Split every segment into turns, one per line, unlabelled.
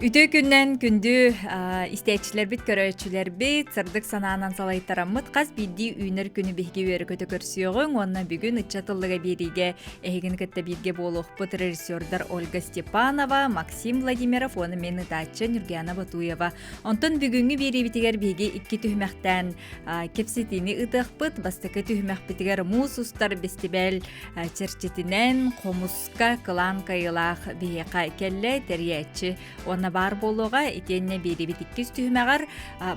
Үтө күннен күндү истечилер бит көрөчүлер бит сырдык санаанан салайттараммыт каз бидди үйнөр күнү бихги өрө көтө көрсүөгөн онна бүгүн ыччатыллыга бириге эхигин кытта бирге болуохпут режиссердар Ольга Степанова, Максим Владимиров, оны мен Ытачы Нургияна Батуева. Онтон бүгүнгү бирибитигер биги икки түхмэхтен кепсетини ытыахпыт бастыкы түхмэхпитигер муус устар бестибел черчетинен комуска кылан кайылаах бихека келле терьячы онна бар болуға итенне бирибит иккис түхмәгәр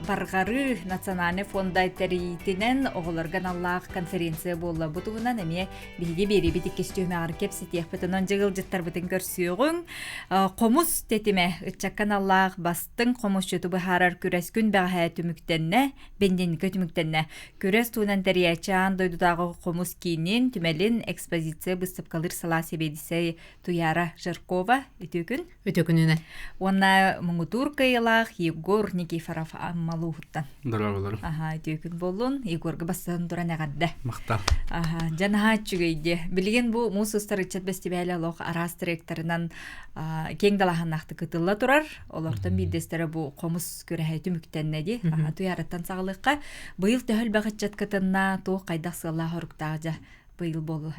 баргары национальный фонда теритинен оголорган Аллах конференция болла бутугунан эме биги бирибит иккис түхмәгәр кепситиях бетонон жыгыл жыттар бутын көрсүөгүн комус тетиме ычаккан Аллах бастың комус жуту бахарар күрәс күн бәһә түмүктенне бенден көтүмүктенне күрәс туунан терьячан дойдудагы комус кийинин түмелин экспозиция быстып калыр сала себедисе Туяра Жаркова
өтөкүнүнө
Онна муңутур кайылах Егор Никифоров аммалуһуттан.
Дорогулар.
Ага, төкүн болун Егорга бастан туран агадда.
Мактал.
Ага, жанаха чүгейде. Билген бу мусустар ичет бестибеле лох арас директорунан кең далаханакты кытылла турар. Олортон бидестере бу комус көрәһе түмүктеннеди. Ага, туяраттан саглыкка быйыл төхөл багытчат кытынна тоо кайдак сылла хоруктаажа быйыл болу.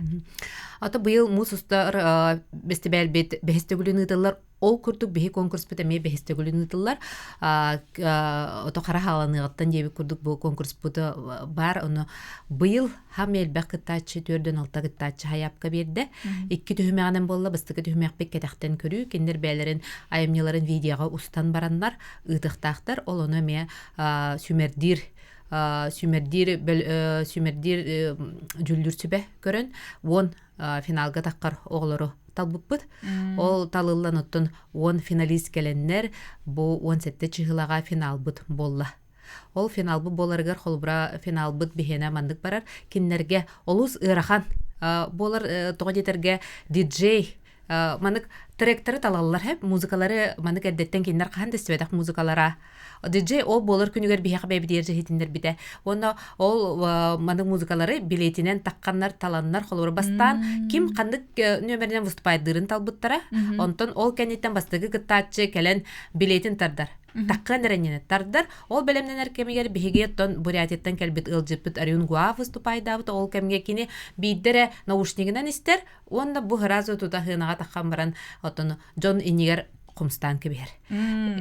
Ата быйыл мусустар бестибел бет бестегүлүн ыдылар ол күрдүк бихи конкурс битеме бестегүлүн ыдылар ото кара халаныгыттан деби күрдүк бу конкурс буда бар оны быйыл хамел бакытачы 4-6 гыттачы хаяпка берди. Икки түһмәгәнен болла быстыгы түһмәк бек кетәктен көрүү кендер бәләрен айымныларын видеога устан бараннар ытыктактар ол оны ме сүмердир жүлдүрсүбе көрөн вон финалга таккар оголору талбыппыт. Ол талыллан оттон 10 финалист келеннер бу 17 чыгылага финалбыт болла. Ол финалбы боларгар холбра финалбыт бихена мандык барар. Киннерге олус ырахан болар тогодетерге диджей манык тректоры талаллар хеп музыкалары манык эддеттен киннер кахан дестебедак музыкалара диджей ол болар күнүгер бихека бебидерже хитиндер бите. Оны ол манык музыкалары билетинен такканнар таланнар холбра бастан ким кандык нөмеринен выступайдырын талбыттара. Онтон ол кенеттен бастыгы кыттачы келен билетин тардар. Таккан ренене тардар. Ол белемненер кемигер биһиге тон бурятиттан келбит ылжыппыт Арюнгуа выступайдабыт. Ол кемге кини биддере наушнигинен истер. Онда бу хыразы туда хынага таккан баран отон Джон Инигер кумстан кебер.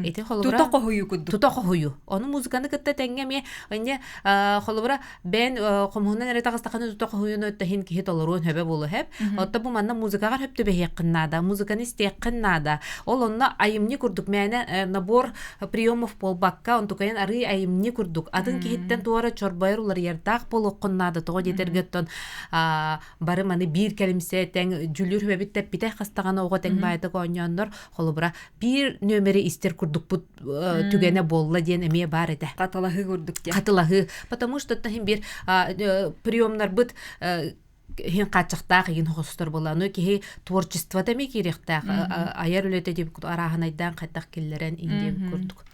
Эти холбра
Тута кохую кудду.
Тута кохую. Оны музыканы кытта тенгеме ане холбра бен комунан эре тагыстаканы тута кохуюну тахин кихит олорун хебе болу хеп. Отта бу манна музыкага хепте бехеккыннада, музыканы истеккыннада. Ол онна айымни курдук мене набор приемов полбакка он тукайын ары айымни курдук. Атын кихиттен туара чорбайрулар ярдак болуккыннада того детергеттон бары маны бир келимсе тең жүлүр хебиттеп бите хастаганы ого тең байды коньоннор холбра бир нөмери истер курдук бут түгене болла ден эме бар эде.
Каталахы курдук де.
Катылахы, потому что тахин бир приемнар бут хин качыктак ин хостор боланы ки творчество деме керектак аяр үлете деп араханайдан кайтак келлерен индеп курдук.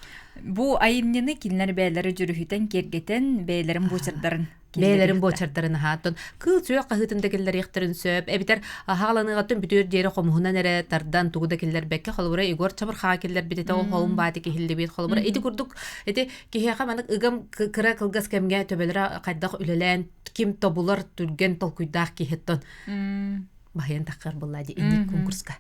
Бу айымнены кинлер бәйләре жүрүхүтен кергетен бәйләрен бочардарын.
Бәйләрен бочардарын хатын. Кыл сөйөк кахытында келлер яктырын сөп. Эбитер хагаланыгатын бүтөр дере комунан эре тардан тугуда келлер бекке холбура Егор Чабырха келлер битете ол холум баати ки хилди бит холбура. Эди курдук. Эди кихега манык ыгам кыра кылгас кемге төбелер кайдак үлелен ким тобулар түрген толкуйдак кихеттон. Бахаян таккар боллади инник конкурска.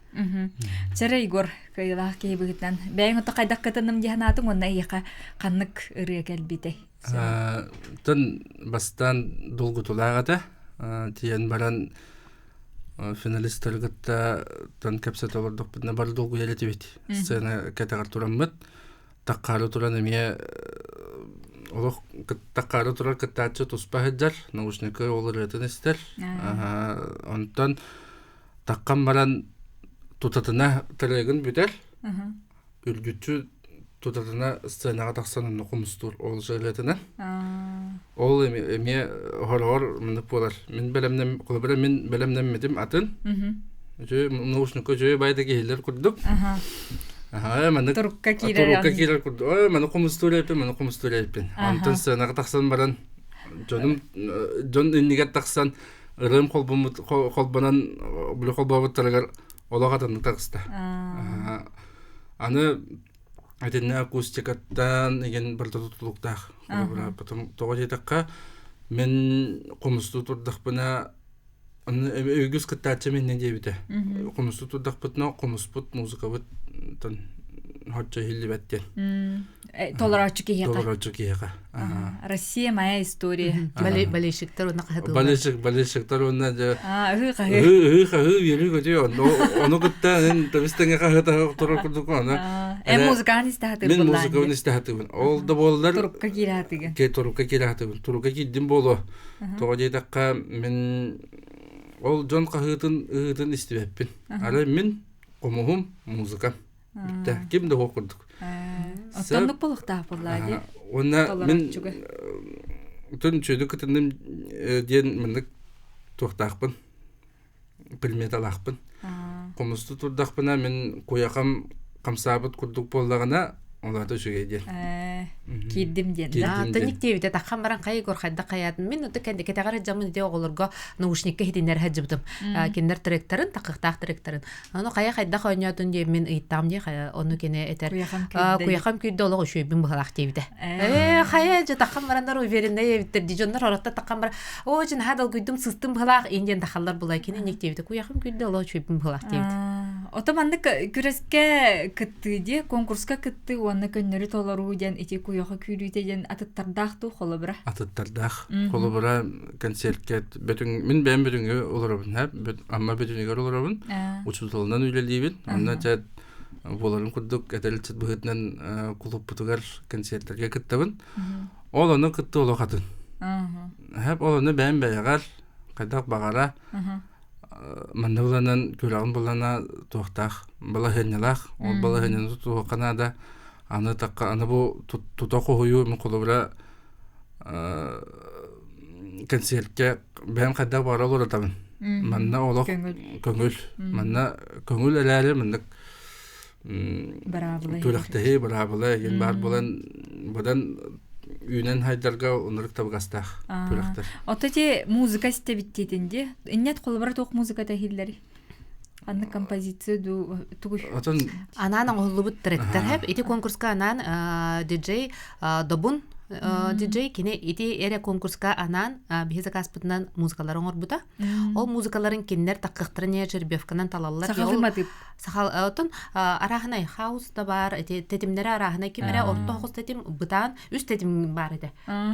Чара Егор кайылах кейбигитен. Бәйң ота кайдак кытыным диханатын онна ияка каннык ырыя келбите.
Тон бастан долгу тулагата тиен баран финалисттаргытта тон кепсет олордук битне бар долгу елети бит. Сцена катагар тураммыт. Таккары туран эме олох таккары турар кыттачы туспа хеджар наушникы олар этен истер. Онтон таккан баран тутатына телегин бүтер. Үргүтчү тутатына сценага таксан нукумстур ол жерлетинен. Ол эме хорор мындык болар. Мен белемнем колбара мен белемнем медим атын. Жö наушникы жö байда келер курдук. Маны
турукка кирер
курдук. Маны кумстур эпин. Антын сценага таксан баран жон иннигер таксан ырым колбанан бул колбабыттаргар олагатын такста. Аны Атенне акустикаттан еген бір тұтылықтақ. Потом тоға жетаққа мен қомысты тұрдақпына өгіз кіттатшы менен дебіті. Қомысты тұрдақпытына қомыспыт музыка бұт хотча хилли бәттен.
Толорачу киеқа.
Толорачу киеқа.
Россия моя история.
Балейшіктер оны қағытылы.
Балейшіктер оны жа...
Қағы.
Қағы бері көте. Оны күттен табистенге қағыта тұрар күрдік оны.
Музыканы істәхатыр
Мен музыканы істәхатыр. Ол да болдар...
Тұрупқа келатыгын.
Тұрупқа келатыгын. Тұрупқа келдім болу. Тоға дейдаққа мен... Ол жон қағытын істебеппін. Ара мен қомығым музыкам. Бітті. Кем де оқырдық.
Оттандық болуқтақ болады.
Онна мен түн чөйді күтіндім ден міндік тоқтақпын. Білмет алақпын. Қомысты тұрдақпына мен қояқам қамсабыт күрдік болдағына оларды жүге ден.
Кейдім ден.
Тәнік дейбіде таққан баран қайы көрқайда қаядын. Мен өті кәнді кетағар әджамын де оғылырға наушникке хединер әджібдім. Кендер тректорын, тақықтақ тректорын. Оны қая қайда қойнятын де мен ұйттам де, оны кене әтер. Куяқам күйді олығы үшөйбін бұғалақ дейбіде. Қая әджі таққан барандар өйверінде ебіттер дейжондар орақта таққан бара. О, жын хадал күйдім сыстым бұғалақ, инден тақалар бұлай кене нек дейбіде. Куяқам күйді олығы үшөйбін бұғалақ дейбіде.
Отамандық күреске кітті де, конкурска кітті, оны көннері толару ден, ете куяқы күйрүйте ден атыттардақту қолы бұра?
Атыттардақ. Қолы бұра концерткет. Мен бән бүтінгі оларабын, амма бүтінігер оларабын. Учутылынан үйлелейбін. Онна жәд боларын күрдік әдәлітсіз бұғытынан құлып бұтығар концерттерге кіттабын. Ол оны кітті олы қатын. Ол оны бән бәйіғар, қайдақ бағара. Манда бұланан көрағын бұлана туақтақ, бұла хәнелақ. Ол бұла хәнелі туақана да аны таққа, аны бұл тұта қойу мен қолы бұра концертке бән қайдақ бара олар атамын. Манна олық көңіл. Манна көңіл әләрі міндік көріқтіғі барабылы. Ен бар бұдан үйнен хайдарға онырық табығастақ көріқтір.
Ота те музыка істебіттетінде, иннет қолы бара тоқ музыка тәхиллері? Анны композиция тугуш.
Анан оғылы бұт тректор әп. Эти конкурска анан диджей Добун диджей кене эти эре конкурска анан бихиза каспытынан музыкалар оңыр бұта. Ол музыкаларын кеннер таққықтырын жербевканан талалар.
Сақалыматып.
Сақал отын арахынай хаус да бар. Тетімдері арахынай кемері орта оғыз тетім бұтан, үз тетім бар еді.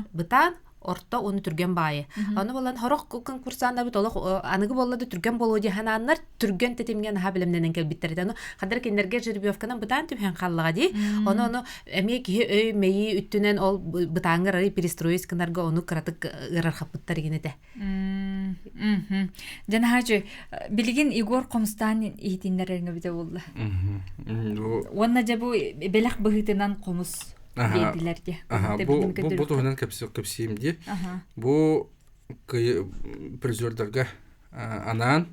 Бұтан орто оны түрген байы. Аны болан хорох конкурсанда бит олох аныгы боллады түрген болу ди хананнар түрген тетимген ха билемнен кел биттер. Аны кадыр кенерге жербевканан бутан түбен халлага ди. Оны эме ки өй мейи үттүнен ол бутаңыр перестроисканарга оны кратык ырар хапыттар генете.
Жана хажы билген Игор Комстан итиндереңе бите болду. Онна жабу белек быгытынан комус бейділерге.
Бұл тұғынан көпсейімде. Бұл призердарға Анан,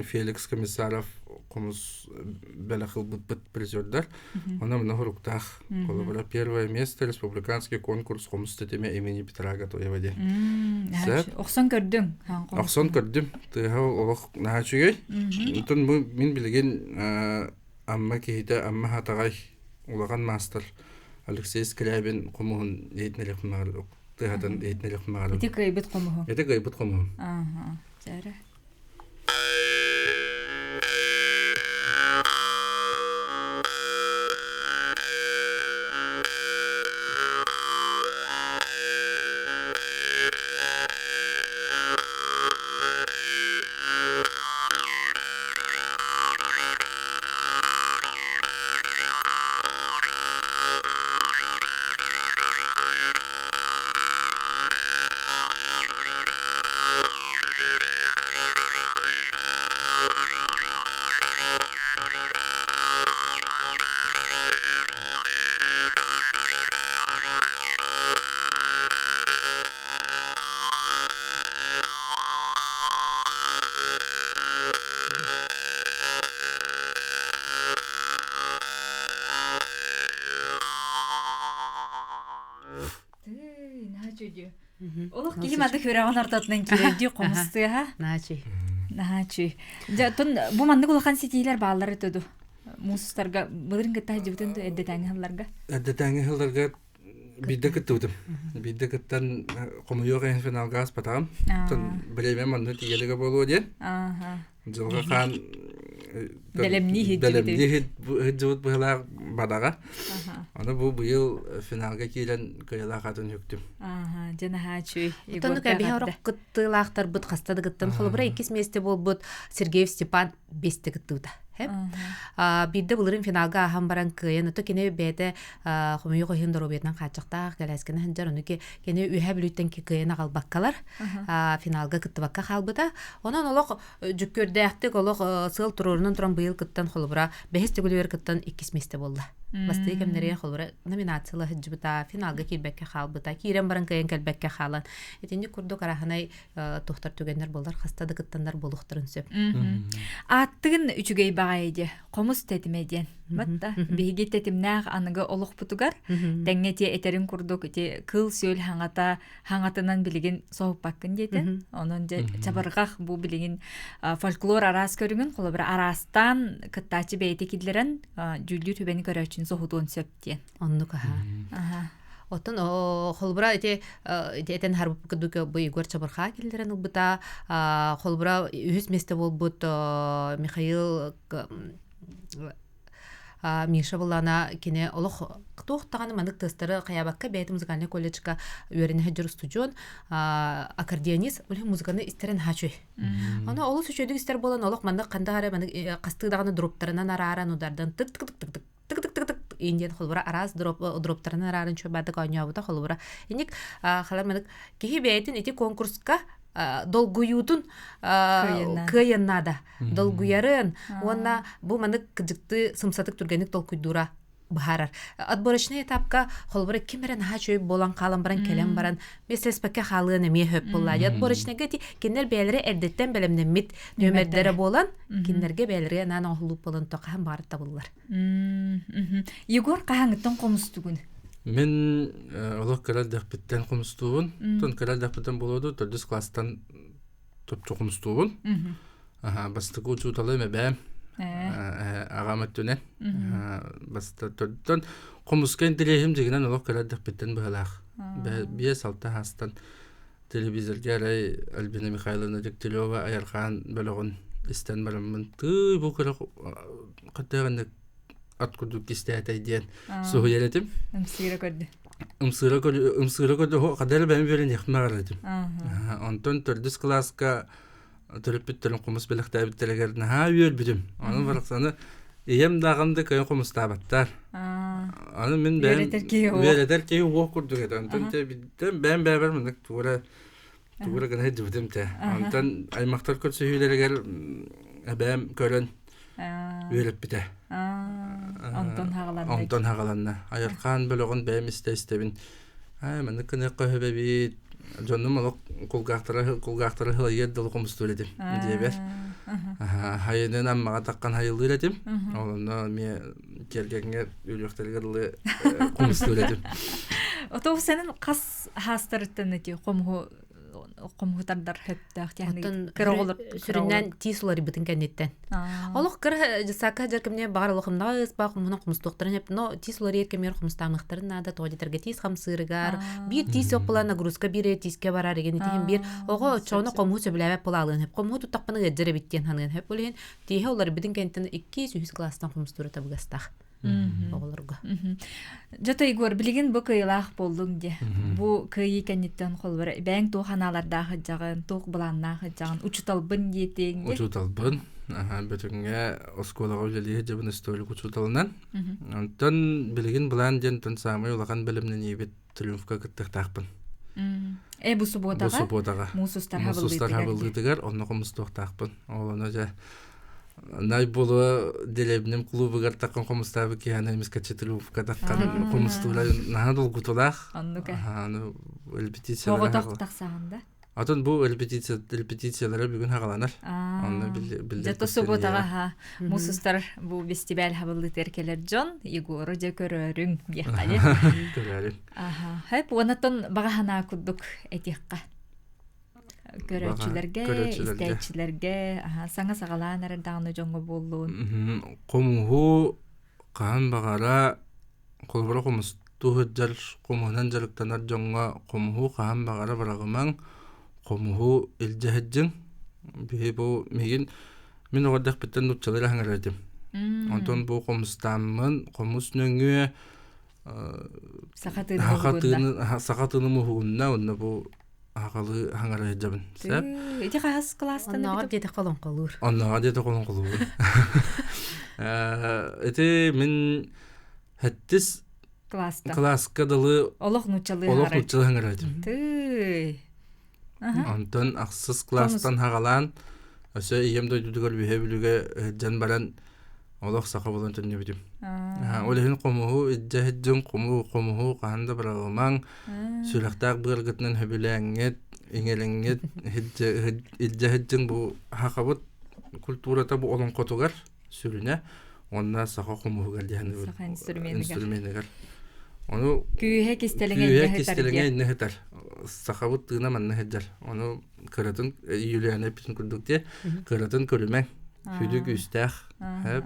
Феликс Комиссаров комус бәліқыл бұт призердар. Она много руктах. Первое место республиканский конкурс комус тетеме имени Петрага Тоеваде.
Оқсан көрдің?
Оқсан көрдім. Тыға олық наға чүгей. Мен білген амма кейді амма хатағай улаған мастер Алексей Скрябин комуын ейтнелек мағалып. Тығадан ейтнелек мағалып.
Еті көйбіт комуын?
Еті көйбіт комуын.
Жәрі. Олық келемады көреген артатынан келеді қомысты, ха?
Начи.
Бұл манды құлақан сетейлер бағалары төді? мусустарга былырын кытта жибутун эддетаңы хылларга.
Әддәтәңе хылларга бидде кыттыдым. Бидде кыттан комуйога финалга аспатам. Тон билеме манны тигелеге болуу ден.
Аха.
Жылга хан
Делемни
хиджут была бадага.
Аха.
Аны бу быйыл финалга килен кыйла хатын жүктүм.
Аха. Жана хачуй.
Тонну кәбе орок кыттылаахтар бут хастады кыттан холбура 2 месте болбут Сергеев Степан 5 кыттыда. Бидде булырын финалга ахам баран кыйын ото кене бете хомуй койын доробетнан качакта галаскена ханжар онуки кене үйһә билүттен ки кыйына калбаккалар финалга кыттыбакка халбыта онон олок жүккөрдәхтек олок сыл турурунун туран быйыл кыттан холбура бехесте гүлбер кыттан 2 месте болду. Басты кемнере холбура номинациялы хыджбыта финалга килбекке халбыта кирен баран кыйын келбекке халан этинди курду караханай тохтар түгеннер болдар хастады кыттандар болуктарын сөп.
Аттыгын үчүгей багайди. Комус тетимеден. Батта биги тетимнах аныгы олук путугар. Теңнети этерин курдук эти кыл сөйл хаңатынан билеген соуп баккын дейтен. Онон же чабаргах бу билеген фольклор арас көрүнгөн коло бир арастан кыттачы бейти кидлерен жүлдү түбени көрөчүн соһутун сөптен.
Оннук
Аха.
Отон холбура этен харбып кыдык бу Игорь Чабарха килдерен убыта холбура 100 месте болбут Михаил Миша булана кине олох тохтаганы мандык тестары каябакка бейт музыкальный колледжга үйрене хаджыр студион аккордеонист улы музыканы истерен хачуй. Ана олус үчөдүк истер болан олох мандык кандагары мандык кастыдаганы дроптарынан араран удардан тык инден холбура арас дроптарынан арарын чөбадык ойнабыта холбура. Иник халар мандык кихи бейтин эти конкурска долгуютун кыйыннада долгуярын онна бу мандык кыжыкты сымсатык түргенlik толкуйдура бахарар отборочный этапка холбура кимерен хачой болан калан баран келен баран меселспекке халыны ме хөп болла отборочныйга ти кинер бәлере эрдеттен белемнемит нөмердере болан кинерге бәлере нана хулуп болан токан барытта буллар.
Егор кахаңыттан комустугун.
Мен олох калал дахпиттен комустуун, тон калал дахпиттен болоду 4 класстан топчу комустуун. Бастыгы учуталы мебем. Агаматтүнен. Баста тоддон комускен телехим дегенен олох калал дахпиттен быгалах. Бие салта хастан телевизорга рай Альбина Михайловна Дегтилева аярхан бөлөгөн истен барамын. Тый бу кара каттаган откуда кистәтәй дигән сухыялетим. Умсыра көдө кадәр бәм берен яхмарадым. Антон 4 класска төрөппүттөрүн комус белектә биттелегерне ха үйөр бидим. Аны бараксаны ием дагымды көй комуста баттар. Аны мен беретер ки ок курдук эт. Антон те биттем бәм бәбер мен тура гына хедибдем те. Антон аймактар көрсө үйлергер бәм көрөн үйрөп бите. Антон хагаланна. Аярхан бөлөгөн бәм истебин. Мен кыны көбөбит. Жоннум олок кулгактары хылайыр дылы комустуледим. Дебер. Хайынын аммага таккан хайылды элетим. Олонно ме кергенге үйлөктөргө дылы комустуледим.
Ото сенин кас хастырыттан эти комхутардар хөптак яны кыроголор
сүрүнөн тисулар битин кенеттен. Олох кыр жасака жеркемне барлыгымда испак муна комстуктарын хеп но тисулар еркемер комстамыктарын нада тоодитерге тис хамсырыгар бир тис окула нагрузка бир тиске барар деген тим бир ого чоно комху сөбүлөбө пулалын хеп комху туттакпаны эджере биттен ханын хеп болен тие олар битин кенттен 200 класстан комстуру табгастак. Оголорго.
Жата Игор билген бу кыйлах болдуң де. Бу кыйы кенеттен холбар бәң туханаларда хыжагын, тук буланна хыжагын, учуталбын диетең.
Учуталбын. Бүтүнгө осколага үлелие жебин историк учуталынан. Антон билген булан ден тон самый улаган билимнен ибет триумфка кыттыктакпын.
Бу субботага. Мусустар
хабылдыгар, онно комустуктакпын. Олоно же най боло делебнем клубыгар таккан комустабы ки ана эмес качетилуфка таккан комустула надол гутулах. Аны репетиция.
Боготак таксаганда.
Атын бу репетициялары бүгүн хагаланар. Аны билди.
Жато субботага мусустар бу фестиваль хабылды теркелер Джон Егору же көрөрүң яктали.
Көрөрүң.
Хеп онатон багахана кудук этикка. көрөчүлерге,
көрөчүлерге.
истечилерге, саңа сагалаан ардаганы жоңго боллуун.
Комуху каан багара колбора комусту хыджар комуһунан жарыктанар жоңга комуху каан багара барагымаң комуху илжеһэджиң бии бу мигин мен огордак биттен нутчалары хаңарадым. Онтон бу комустаммын комус нөңү сакатыны мухугунна онна бу акалы хаңарадым. Сеп
Ити хас класстан
Онноор дете колон колуур.
оннага дете колон кулуу. Эти мен хаттис
класста.
класска дылы
Олох нучалы
олох
хары.
нутчалы хаңарадым.
Тый.
Онтон аксыз класстан хагалан өсө ием дойдудугар бихе бүлүгө жан баран олох сака болон төнне битим. Олехин комуху иджахыджын комуху каханда барагымаң сүрактак быргытнан хөбүләңет иңелеңет иджахыджын бу хакабыт культурата бу олон котугар сүрүнө онна сака комуху галдыханы
Сака инструментигер.
инструментигер. Ону
Күйе кистелеген
нехетар. Сахабыт тыына манна хеджар. Ону кыратын юлияны питин күрдүкте кыратын көрүмәң. Хүдүк үстәх. Хәп.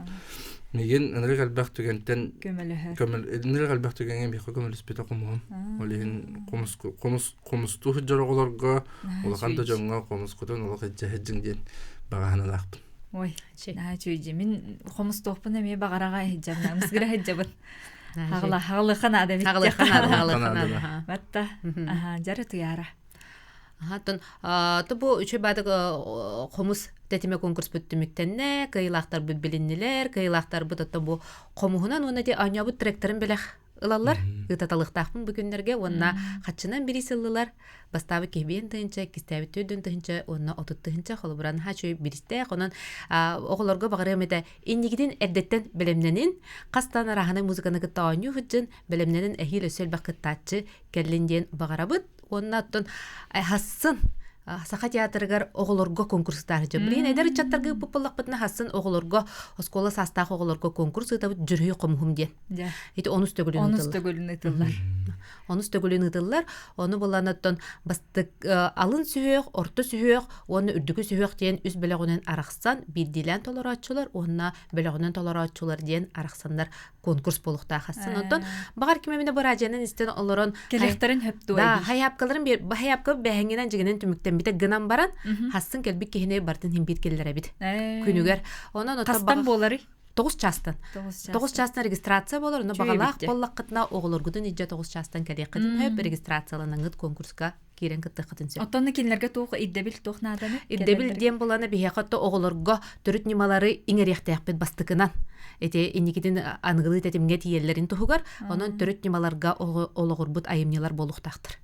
Меген энер галбак түгәнтен энер галбак түгәнгән бихо көмөл спета комуһум. Олин комусту хеджар оголорга улаканда жоңга комускутун улак хеджин ден баганалакпын.
Ой, чүйжи мен хомустоппун эме багарага хеджабын, мисгире хеджабын. Хагылы ханада бит.
Ханада.
Батта. Жары туяра.
Тон бу үчө бадык комус тетиме конкурс бүттүмүктенне, кыйлактар бу билиннилер, кыйлактар бу тотто бу комуһунан уна де аñабыт тректорын белек ылалар. Ытаталыктакпын бүгүннерге онна хатчынан бири сыллылар. Бастабы кебен тынча, кистәбит төдөн тынча, онна отут тынча холбуран хачы биристе онан оголорго багыры эмете иннигидин эрдеттен белемненин кастан араханы музыканы кыттааню хүджин белемненин эхил өсөл бакыттачы келлинден багарабыт. Оннаттон хассын Саха театрыгар оголорго конкурстар жа. Блин, эдер чаттарга популлакпытна хассын оголорго, оскола састах оголорго конкурс ытабы жүрүй комухум ден. Эти онус төгөлүн ытыллар. Онус төгөлүн ытыллар. Оны буланаттан бастык алын сүйөк, орто сүйөк, оны үрдүгү сүйөк ден үз белегөнен араксан биддилен толоратчылар, онна белегөнен толоратчылар ден араксандар конкурс болукта хассын. Онтон багар кимемине баражанын истен олорон
келехтерин хөптү.
Да, хайапкаларын бир хайапка бэһиңинен жигенен түмүктен бите гынан баран, хассын келбик кехине бартын хим бит келлере бит. Күнүгер. Онон
кастан болары
9 частан. 9 частан регистрация болор, но багалак боллакытна оголоргудун ижа 9 частан келек кытын хөп регистрацияланыңыт конкурска кирен кытты кытын сеп.
Оттонны кинлерге тух иддебил тухнаданы.
Иддебил дем боланы бихекатта оголорго төрүт нималары иңерехтеяк бит бастыкынан. Эти иникидин аңгылы тетимге тиеллерин тухугар, онон төрүт нималарга ологорбут айымнылар болуктактыр.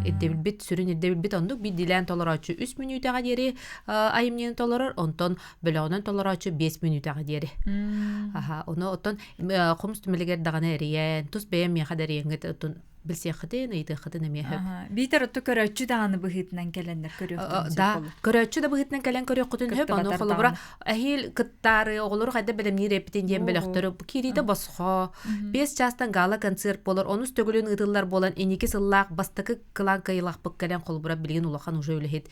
Эддебилбит сүрүн эддебилбит ондук бит дилен толорачы 3 минутага дери айымнын толорор, онтон бөлөгөнөн толорачы 5 минутага дери. Оны оттон комус түмелегер дагана эриен, тус бем яхадарынгет оттон билсехтен ыйдыхтен эмехеп.
Битер отто көрөчү даганы быхытынан келендер көрөк.
Да, көрөчү да быхытынан келен көрөк кутун хөп, аны холобура ахил кыттары оголор кайда белемни рептен дем белөктөрү кириде босхо. 5 частан гала концерт болор, онус төгөлөн ыдыллар болан эники сыллак бастакы кылан кыйлак бык келен холобура билген улахан уже өлехет.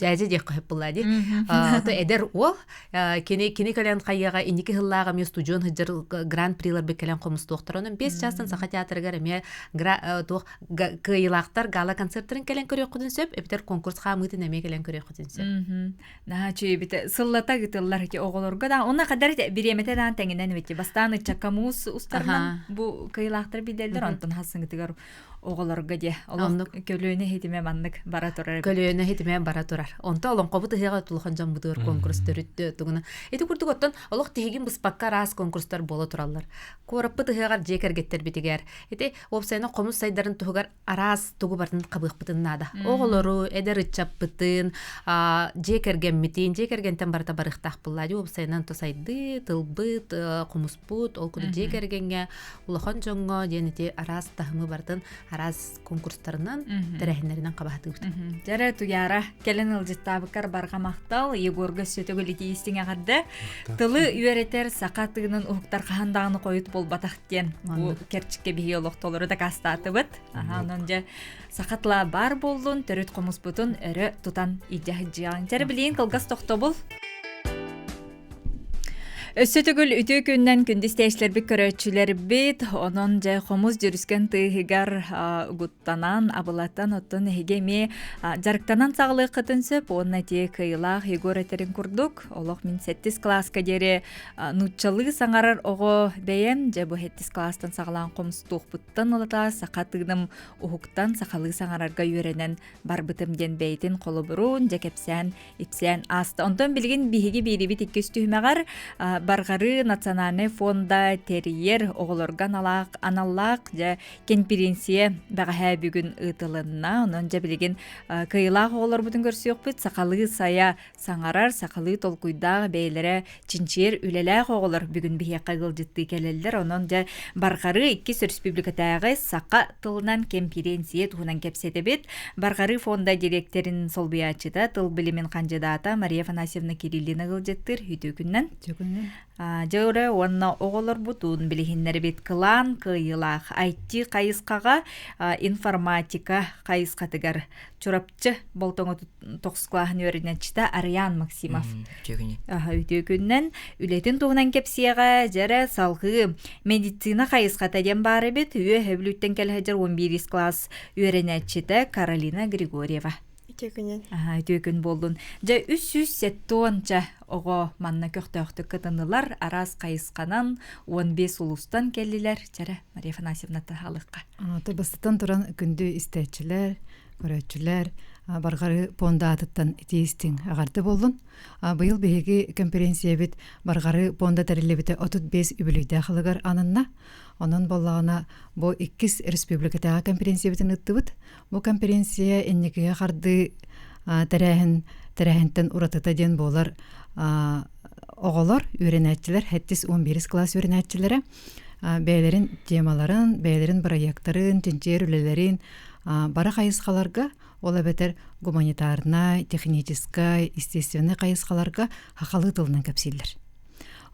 Жазы дек кайып булады. То эдер ол кини кален кайяга иники хыллага ме студион хыжыр гран-прилар бекелен комус докторунун 5 жастан саха театрга эме то кыйлактар гала концерттерин келен көрөк кудун сөп эптер конкурс хамытын эме келен көрөк кудун сөп.
На чөйбите сыллата гытыллар ки оголорго да она кадар биреметеден теңинен ветти бастаны чакамус устарнан бу кыйлактар биделдер онтон хасыңытыгар оголорго де олон көлөнө хитиме маннык бара турар.
Көлөнө хитиме бара турар. Онто олон кобут хега тулхан жам бутур конкурс төрүттү тугуна. Эти курдук оттон олох тегин буспакка раз конкурстар боло тураллар. Кораппы тегар жекергеттер битигер. Эти опсайна комус сайдарын тугар арас тугу бартын кабыкпытын нада. Оголору эдер ичаппытын жекергенмитин жекергентен барта барыктак буллади опсайнан то сайды тылбыт комуспут ол куду жекергенге улахан жоңго денити арас тахмы бартын араз конкурстарынан тәрәһеннәреннән кабаһатыбыт.
Жара туяра келен ылжыттабыккар барга мактал Егорга сөтөгөлү тиистиңе гарды тылы үйрөтер сакатыгынын уктар кахандагыны коют болбатак ден бу керчикке биолог толору да кастатыбыт. Анан же сакатла бар болдун төрөт комуспутун өрө тутан идяхжаң. Жара билин кылгас токтобул. Өссөтөгүл үтүү күннен күндүстешлер бик көрөчүлөр бит, онон же хомуз жүрүскөн тыгар гуттанан, абылаттан оттон хегеми жарыктанан сагылык кытынсып, онна те кыйлах Егор этерин курдук. Олох мен 7 класска дери нуччалы саңарар ого бейем, же бу 7 класстан сагалан комуз туукпуттан улата сакатыгым ухуктан сакалы саңарарга үйренен барбытым ден бейтин колобурун же кепсен, ипсен асты. Онтон билген биһиги бирибит 200 баргары национальный фонда терьер оголорган аналлак же конференция багаһа бүгүн ытылынна онон же билген кыйлах оголор бутун көрсөкпүт сакалы сая саңарар сакалы толкуйда бейлере чинчер үлелах оголор бүгүн бие кагылжытты келелдер онон же баргары 2 республикадагы сака тылынан конференция туунан кепсетебит баргары фонда директорин солбуячыда тыл билимин кандидата Мария Афанасьевна Кириллина кылжыттыр үтүү күннен Жөре онна оголор бутун билихиннер бит кылан кыйлах IT кайыскага информатика кайыскатыгар чурапчы болтоңо 9 классын өрүнөчтө Ариан Максимов. Үтүү күннен үлетин туунан кепсияга жара салгы медицина кайыската ден бары бит үйө хөблүттен кележер 11 класс өрүнөчтө Каролина Григорьева. Үтүүкүн болдун. Жа 370 ого манна көктөктү кытынылар арас кайысканан 15 улустан келдилер. Жара Мария Афанасьевна тахалыкка.
Табыстан туран күндү истечилер, көрөчүлөр баргары пондатыттан тиистин агарды болдун. Быйыл беги конференция бит баргары понда терилебите 35 үбүлүйдө хылыгар анынна. Онон боллагына бу 2 республикадагы конференция битин ыттыбыт. Бу конференция эннекеге карды терәһентен уратыта ден болар оголор үйренәчилер 7-11 класс үйренәчиләре бәйләрен темаларын, бәйләрен проекттарын, тенчер үлеләрен бара кайыскаларга ола бетер гуманитарный, технический, естественный кайыскаларга хакалы тылынан капсиллер.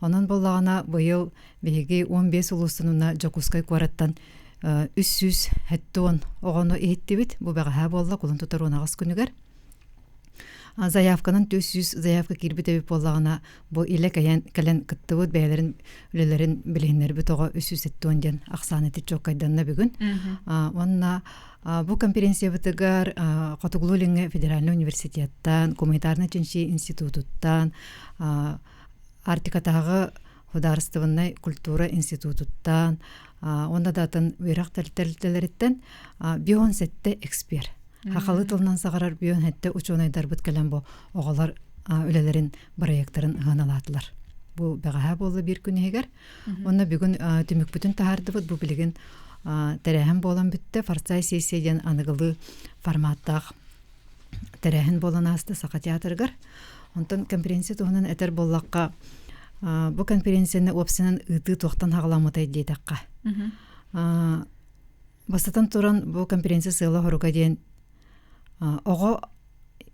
Онон боллагына быйыл беги 15 улусунуна жокускай квараттан 300 хеттон огону эйттибит. Бу багаһа болла кулун тутар унагас күнүгер. Заявканын 400 заявка кирбите боллагына бу иле кален кыттыбыт бәйләрен үлеләрен билгеннәр бит ого 300 хеттон ден аксаны тичок кайданна бүгүн. Онна бу конференция битегар Котуглулинге федеральный университеттан, гуманитарный чинчи институттан, Артикатагы художественный культура институттан, онда датын уйрак тәлтәләреттен бион сетте эксперт. Хакалы тылынан сагарар бион хетте учунайдар бит келен бу оголар үлелерин проекттарын гыналатлар. Бу багаһа болду бир күн эгер. Онда бүгүн төмөк бүтүн тахарды бу билген терәһен болан битте фарцай сессияден аныгылы форматтагы терәһен болан асты сака театргар. Онтон конференция туһунан этер боллакка бу конференцияны опсинен ыты токтан хагаламытай дейдакка. Бастан туран бу конференция сыйла хоруга ден ого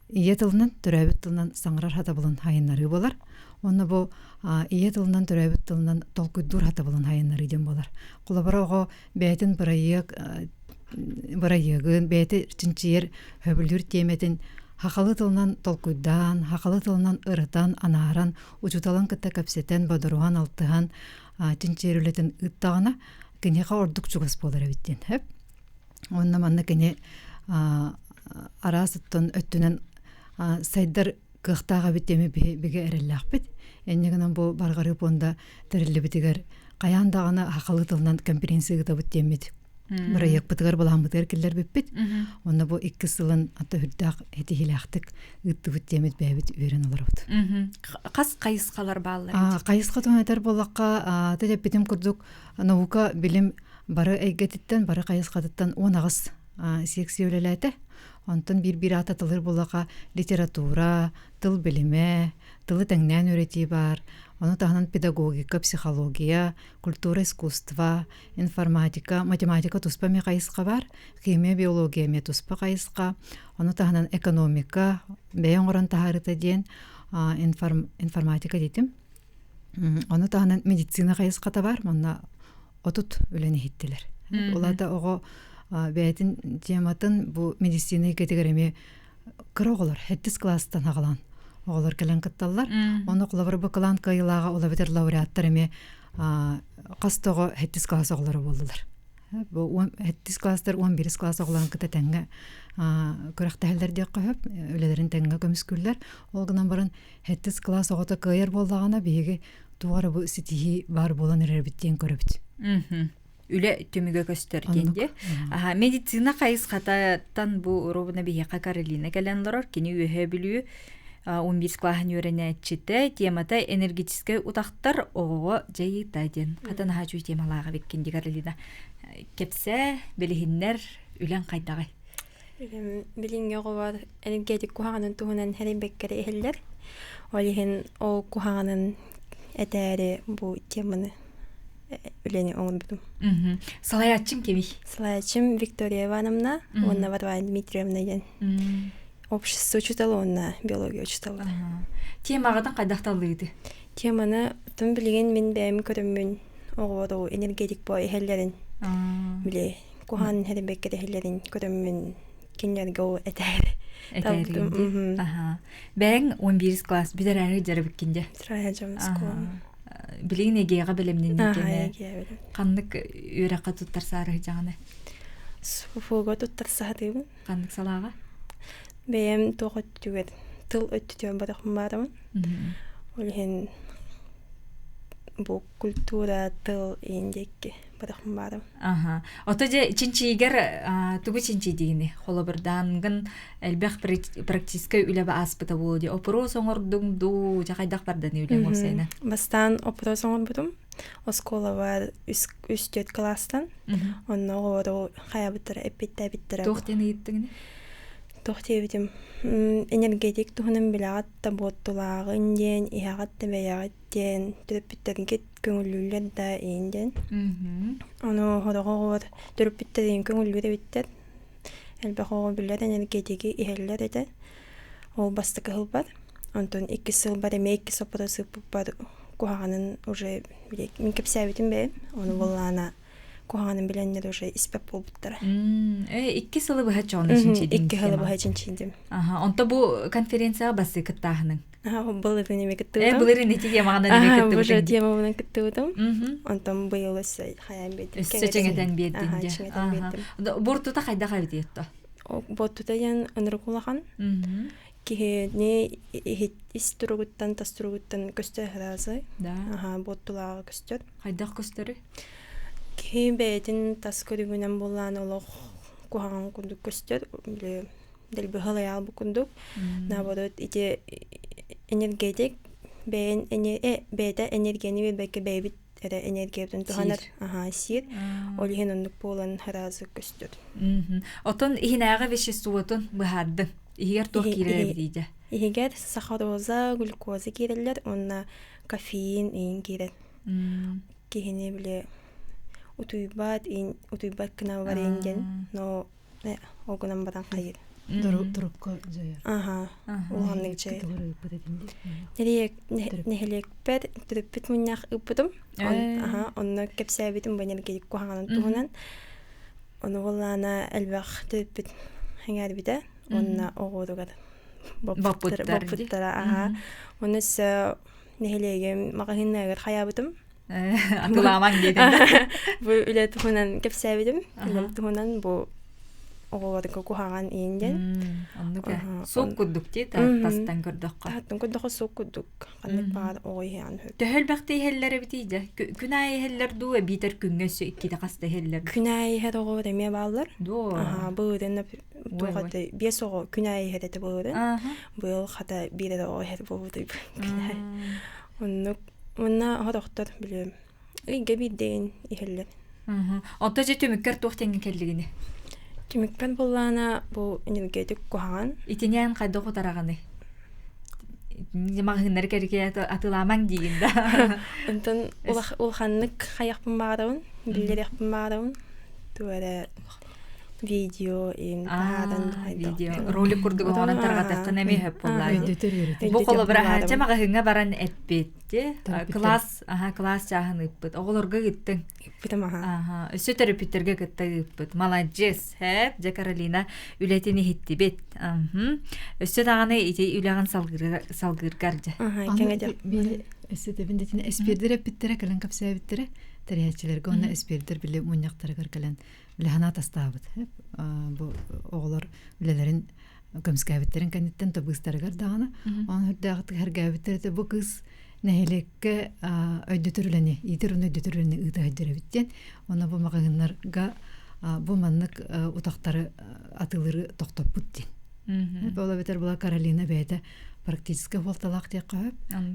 ие тылынан төрөбүт тылынан саңрар хата булан хайыннары болар. Онна бу ие тылынан төрөбүт тылынан толкуйдур хата булан хайыннары ден болар. Кулабара ого бәйтин барайыгын бәйти чинчиер хөбүлүр теметин хакалы тылынан толкуйдан, хакалы тылынан ырытан, анааран, учуталан кытта капсетен, бадыруан алтыхан, тинчерүлетін ыттағына кенеға ордук чугас болар әбіттен. Онна манна кене арасыттын өттінен сайдар кықтаға біттеме беге әрелләқ бит. Әннегінен бұл барғары понда тәрілі бітігер қаяндағына хакалы тылынан конференция гыта біттемет. Проект бытыгар балам бытыгар келлер биппит. Онна бу 2 сылын ата хүрдак этихилактык ытты биттемет бәбит үйрен оларбыт.
Кас кайыскалар баалар.
Кайыска төнетер боллакка тәҗәп битем курдук наука билим бары әйгәтиттен бары кайыскатыттан 10 агыс секциялеләте. Онтон бир ата тылыр булака литература, тыл билиме, тылы тәңнән өйрәти бар. Оны тагынан педагогика, психология, культура, искусство, информатика, математика туспа мекайыска бар, химия, биология ме туспа кайыска. Оны тагынан экономика, бәйән оран тахарыта ден информатика дитим. Оны тагынан медицина кайыска та бар, монна отут үләне хиттелер. Оларда ого бәйтин тематын бу медицина категорияме кыроголар, 7 класстан агалан. Оголар келен кытталлар. Оны кулабыр бакалан кайылага олабытыр лауреаттар эме кастого 7 класс оголары болдулар. Бу 7 класстар 11 класс оголарын кыта тәңгә көрәктәһелләр дия кыһып, үлеләрен тәңгә көмскүлләр. Ол гынан барын 7 класс огыта кайыр болдагына биге тугары бу ситихи бар болан эрбиттен көрөбүт.
Үле төмөгө көстөргенде. Медицина кайыскатан бу робына бияка Каролина келенлорор кини үһө билүү 11 классын үйренәтчите темата энергетический утактар ого жайыта ден. Катан хажу темалага беккенди Каролина. Кепсе билихиннер үлен кайдагы.
Билинге бар энергетик кухаганын туһунан хәрин беккере эхеллер. Олихин о кухаганын этәре бу теманы үлени оңдым.
Салаячым кеми?
Салаячым Виктория Ивановна, Онна Варвара Дмитриевна ден. Общество читала, онна биология читала.
Темагадан кайдакталды?
Теманы тым билген мен бәйм көрөммүн оғору энергетик бой эхеллерин. Биле кухан хәрин беккере эхеллерин көрөммүн кинлерге о этәре.
Бәң 11 класс бидер әрі жарып беккенде? Билигин эгега белемнен экене. Кандык үйрәккә туттарсары жаганы.
Суфуга туттарсары.
Кандык салага?
Бәйм тоғыт түгет. Тыл өттүтөн баракым барым. Олхен бу культура тыл индекке баракым барым.
Ото же чинчигер тугу чинчи дигини. Холобырдангын элбэх практически үлебе аспыта болду. Опрос оңордуң ду жакайдак бардан үлем болсайна.
Бастан опрос оңорбудум. Оскола бар үстөт класстан. Онно оғору хаябыттара эппиттә-биттара.
Тоқтен еттіңіне?
Тоқтебитим. Энергетик туһунан билагат та боттулагын ден, иһагат та бәягат ден, төрөппиттерге көңүллүлөр да инден. Аны хорогор төрөппиттерин көңүллүрө биттер. Элбахого билер энергетики иһеллер эте. Ол бастык хылбар. Антон 2 сыл бар эме 2 сопросы бар. Кухаганын уже мен кепсәбитим бе. Аны боллана кухаганын биленнер уже испеп болбуттар.
2 сылы быһа чоны чинчи дин.
2 сылы быһа чинчи дин.
Онто бу конференцияга басы кыттаһының.
Былырын эме кыттыбым.
Былырын эти темаганы эме кыттыбым.
Уже темаганы кыттыбым. Онтон быйыл эсе хаян бетим.
Сөчеңеден бедин. Бортута кайдага битетто?
Бортута ян ынрыкулаган. Кихне истругуттан тастругуттан көстө разы. Боттулага көстөр.
Кайдак көстөрү?
Кибетин таскырыгынан болан олох кухаган кундук көстөр. Биле делбе халаял бу кундук. Наоборот ите энергетик бен бета энергияны бербекке бейбит энергиятын туханар. Сир. Олихен ондук болан разы көстөр.
Отон ихинага веществотун быхарды. Игер тух кирелер дейди.
Игер сахароза, глюкоза кирелер, онна кофеин ин кирел. Кихине биле утуйбат кына бар инген, но огунан баран кайыр.
Трубка жая.
Улганнык жая. Нехелек пер, трубпит муннах ыппытым. Онна кепсәбитим банергетик кухаганын туһунан. Оны боллана элбах трубпит хәңәр биде. Онна оғодугар баппыттара. Оныс нехелеген мағахиннагар хаябытым.
Атыламан дедім.
Бұл үлі тұхынан кепсәбедім. Үлі тұхынан бұл оғодуға кухаған иінден.
Соқ күрдік де, тастан күрдіққа.
Тастан күрдіққа соқ күрдік. Қанық бағар оғой хеян хөп.
Төхіл бәқті хеллері бітейді. Күн айы хеллер дуы битер күнге сөйкеді қасты хеллер.
Күн айы хер оғы реме бағылар. Бұғырын туғаты бес оғы күн айы хереті бұғырын. Бұл қата бірі оғы хер бұғырды күн айы. Онна ғырықтар білем. Үйге бірдейін ихеллер.
Онта же төміккер тоқтенген келдігіне?
Тимикпен буллана бу энергетик кухаган.
Итинен кайда кутараганы. Махыннар керке атыламаң дейін да.
Онтон улханнык хаяқпын бағадауын, билдерекпін бағадауын. Туара видео таадан
видео ролик курдук оған таргатакын эми хеп боллай. Бу коло бир ханча магahыңа баран эппетти. Класс жаһын ыппыт. Оголорга гиттин.
Питамаха.
Өсө терапевттерге гыттыппыт. Молодец. Хеп, Же Каролина үлетини хиттибет. Өсө даганы ити үлеган салгыргаржа.
Кеңеде.
Били эсетебиндетин эспирдер эппиттере келен капсабиттере. Терячилерге оны эспирдер биле муньяктаргар келен лехана тастабыт. Бу оголор үлелерин көмскәбиттерин кенеттен тобыстаргар даганы. Он хурдагыт хергәбиттерде бу кыз нәһелеккә өйдөтүрлене, идер өйдөтүрлене ыдайдырбиттен. Оны бу магыннарга бу маннык утактары атылыры токтоппут дин. Бола бетер була Каролина бәйдә практически волталак дип кап.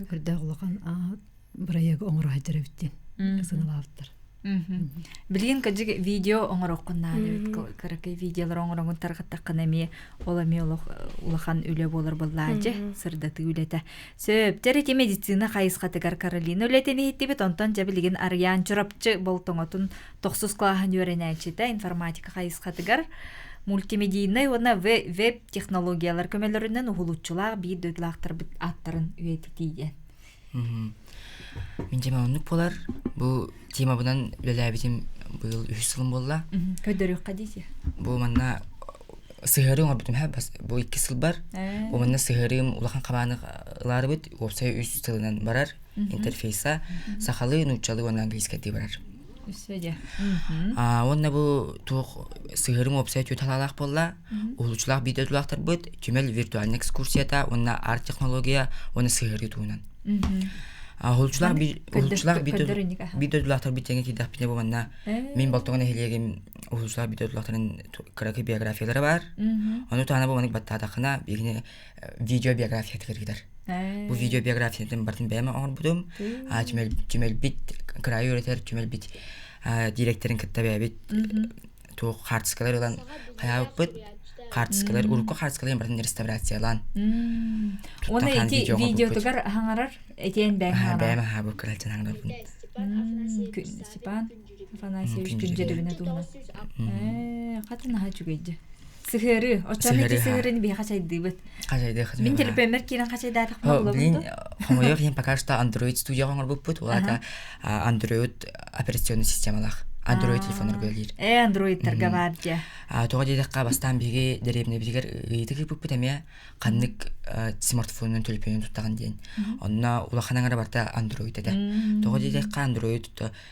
Хурдагылган бирәяг оңрайдырбиттен. Сыналаптыр.
Билген каҗык видео оңроккунна каракай видеолар оңрогун таргаттаккан эми ол эми улахан үле болор буллаҗы сырдаты үлете. Сөптер медицина кайыскатыгар Каролина үлетени хиттибит онтон жабилген Арьян чурапчы болтоңотун 9 классын үйренәчите информатика кайыскатыгар мультимедийный оны веб технологиялар көмөлөрүнөн угулучулар бир дөдлактар бит аттарын үйети тийген.
Мен жемаунук болар. Бу тема bundan үлеләбитим быйыл 3 сылым болла.
Көдөрөк кадисе.
Бу манна сыгырым битим һәм бу 2 сыл бар. Бу манна сыгырым улахан кабаныклары бит опция 3 сылынан барар. Интерфейса сахалы нучалы оны английский ди барар.
Сөйдө.
Онна бу тук сыгырым опция төталалак болла. Улучулар бидөдлактар бит. Түмел виртуаль экскурсията, онна арт технология, оны сыгыры туунан. Hulçlar videolar bitene ki dahpine bu manna min baltona heliyegim hulçlar videoların karaki biyografiyaları var. Onu tane bu manik batta dakına bir video biyografiya gider. Bu video biyografiyadan bartın beyme ağır budum. Tümel bit karayı öğretir tümel bit direktörün kitabı bit tu harçkalar olan hayat bit Kartskalar, urukko kartskalar barın restaurasiyalan.
Onu iti videotugar hangarar, etiyen ben hangarar.
Beyme ha bu kralcın hangarar bunu.
Sipan, Afanasiyevich güncedibine duyma. Katın ha çügeyce. Sıhırı, o çanıcı sıhırını bir kaçaydı bit.
Kaçaydı.
Min telepemer kiran kaçaydı atak mı oldu?
Блин, homoyor hem pakasta Android studio hangar buput, ola Android operasyonu sistemalar. Android telefonlar gelir.
Android'larga barca.
Toğa dedikka bastan biri derevne biriger gıydık buput emeye kanlık smartfonun telefonunu tuttağın deyin. Onna ulakhanangara barda Android ede. Toğa dedikka Android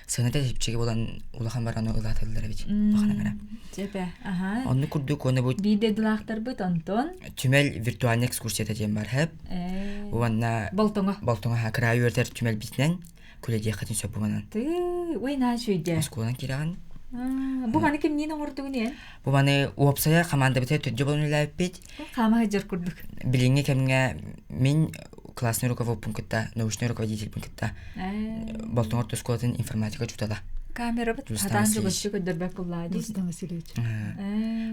sığınada tepçegi olan ulakhan baranı ılatılları bit. Ulakhanangara.
Cepe, aha.
Onu kurduk onu bu...
Bir dedilaktır bit onton.
Tümel virtual ekskursiyata diyen var hep. Onna...
Baltonga.
Baltonga ha kırayı öğretir tümel bitinen. Kulediye kadın söp bumanan.
Wey na şöyle.
Moskvadan kiragan.
Bu bana kim nina ordu ne?
Bu bana website komanda biter tüccar bunu lapit.
Kama hacer kurduk.
Bilinge kemge min классный руководитель пункта, научный руководитель пункта. Болтон орто школатын информатика чутала.
Камера бит хадан жогочу көдөрбөк буллады.
Рустам Васильевич.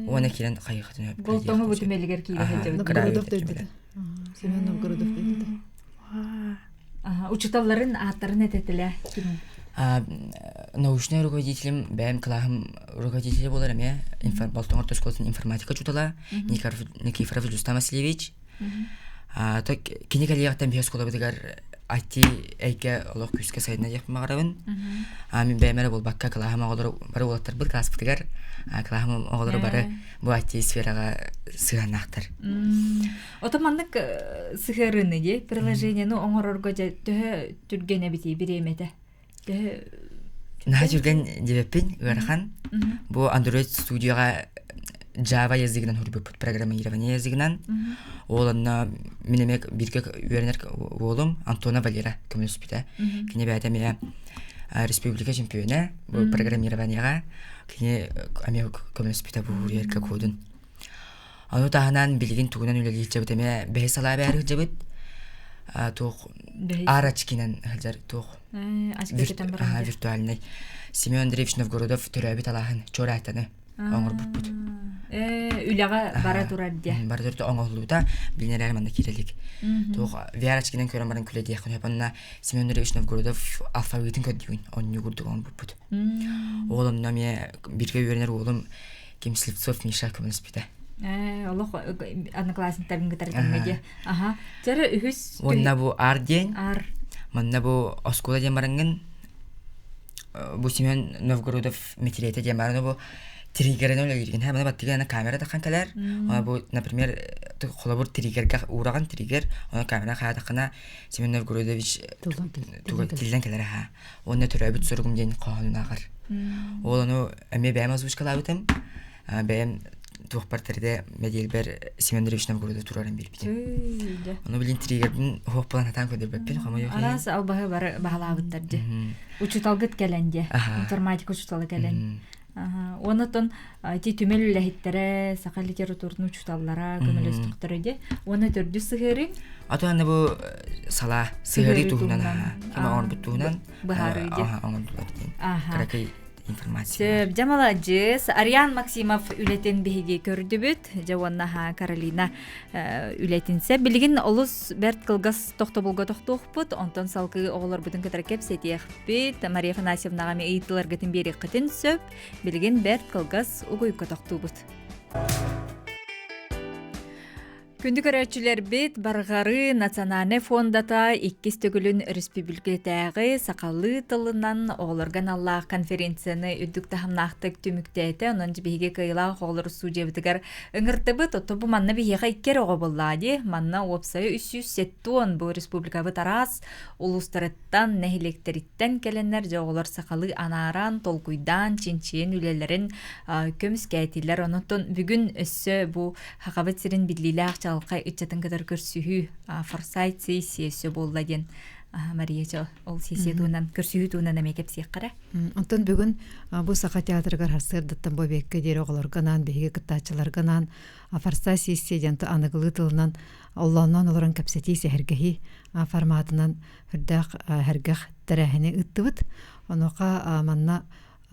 Оны кирен кайгатын.
Болтоңу бут мелигер кийге хеҗеп.
Новгородов dedi. Семен Новгородов dedi.
Учиталларын аттарын этетиле.
Научный руководителем бәм клахым руководителе боларым я. Болтон орто школатын информатика чутала. Никифоров Рустам Васильевич. Так кинекалияктан биоскола битгар айти эйке олох күскә сайдына якмагарабын. Мен бәмәре бул бакка клахым оголор бары болаттар бир класс битгар. Клахым оголор бары бу айти сферага сыганактар.
Отоманнык сыгырыны ди приложениену оңорорго төһө түргене бити биремете.
Наһа жүрген дебеппин ырахан. Бу Android студияга Java языгынан хурбуп программирование языгынан. Оланна минемек бирге үйренер олым Антона Валера көмөспүтә. Кине бәдә менә республика чемпионы бу программированиега кине Америка көмөспүтә бу үргә кодын. Аны таханан билген тугунан үлеле җебет менә бәһесала бәр җебет. Тох арачкинен хәзер тох. Виртуальный. Семен Андреевич Новгородов төрәбит алаһын чорайтаны. Аңгыр бут.
Үләгә бара турар дия.
Бар дөртө оңоллута билнелер манда кирелик. Тух виарачкинен көрөмбарын күледи яхын япанна Семен Андреевич Новгородов алфавитин көдүгүн онню гурдук он бут. Оğlum наме бирге үйренер оğlum Ким Слепцов Миша көмөлспите.
Олох одноклассниктарын гытартан ди. Аха. Жары үһүс.
Онна бу арден.
Ар.
Манна бу оскола демарангын бу Семен Новгородов метрете демараны бу триггерен өлөгүрген. Мына баттыгана камера такан калар. Бу, например, холобур триггерге ураган триггер, ана камера хадакына Семен Новгородович туга тилден келер ха. Онна төрөбүт соргум ден калынагар. Ол аны эме бәм озвучкалабытым. Бәм тухпартерде меделбер Семен Андреевич Новгородов турарын билбит. Аны билин триггердин хоппан атан көдөрбөппүн, хама жок.
Арас албага багалабыттар ди. Учуталгыт келенде. Информатика учуталы келен. Онотон ти түмел лехиттере сака литературны учуталлара көмөлөстүктөрү ди. Оны төрдү сыгыры.
Ато аны бу сала сыгыры тугунан, кема он бутунан.
Бахары ди.
Он бутун. Каракай информация.
Жамаладжыс Ариан Максимов үлетен беге көрдүбүт. Жаваннаха Каролина үлетинсе билгин олус берт кылгас токтобулга токтоқпут. Онтон салкы оголор бүтүн кетеркеп сетиехпит. Мария Афанасьевнага ме ыйтылар гытын бери кытын сөп. Билгин берт кылгас угуйка токтубут. Күндү көрөчүлөр бит баргары национальный фондата 2 төгүлүн республикатагы сакаллы тылынан оголорган Аллах конференцияны үдүк тахамнактык түмүктөтө онун жибеге кыйла оголор сужебдигер ыңыртыбыт отобу манна бихега иккер ого боллади манна опсайы 307 бу республикабы тарас улустарыттан нехилектериттен келеннер жоголор сакалы анаран толкуйдан чинчиен үлелерин көмүскәтилер онутун бүгүн өссө бу хакабат сирин бидлиле алкай ичатын кадар көрсүхү форсайт сессиясы болла ден Мария ол сессия туунан көрсүхү туунан эмекеп сияккара.
Онтон бүгүн бу сака театрга харсырдыттан бобекке дер оголорганан биге кыттачыларганан форсайт сессиядан аныгылы тылынан Алланан олорон капсети сехергеhi форматынан хүрдак хергах тарахыны ыттыбыт. Онока манна